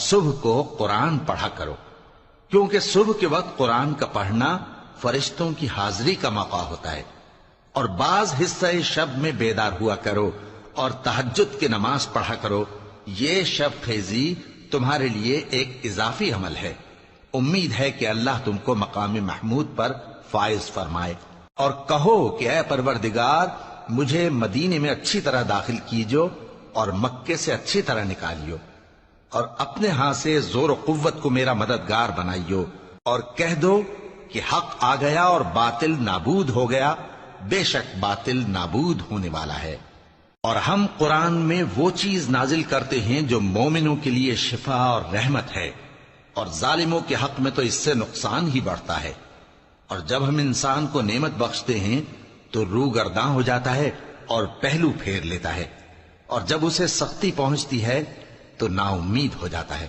صبح کو قرآن پڑھا کرو، کیونکہ صبح کے وقت قرآن کا پڑھنا فرشتوں کی حاضری کا موقع ہوتا ہے۔ اور بعض حصہ شب میں بیدار ہوا کرو اور تہجد کی نماز پڑھا کرو، یہ شب خیزی تمہارے لیے ایک اضافی عمل ہے۔ امید ہے کہ اللہ تم کو مقام محمود پر فائز فرمائے۔ اور کہو کہ اے پروردگار، مجھے مدینے میں اچھی طرح داخل کیجو اور مکے سے اچھی طرح نکالیو، اور اپنے ہاں سے زور و قوت کو میرا مددگار بنائیو، اور کہہ دو کہ حق آ گیا اور باطل نابود ہو گیا، بے شک باطل نابود ہونے والا ہے۔ اور ہم قرآن میں وہ چیز نازل کرتے ہیں جو مومنوں کے لیے شفا اور رحمت ہے، اور ظالموں کے حق میں تو اس سے نقصان ہی بڑھتا ہے۔ اور جب ہم انسان کو نعمت بخشتے ہیں تو روح گرداں ہو جاتا ہے اور پہلو پھیر لیتا ہے، اور جب اسے سختی پہنچتی ہے تو نا امید ہو جاتا ہے۔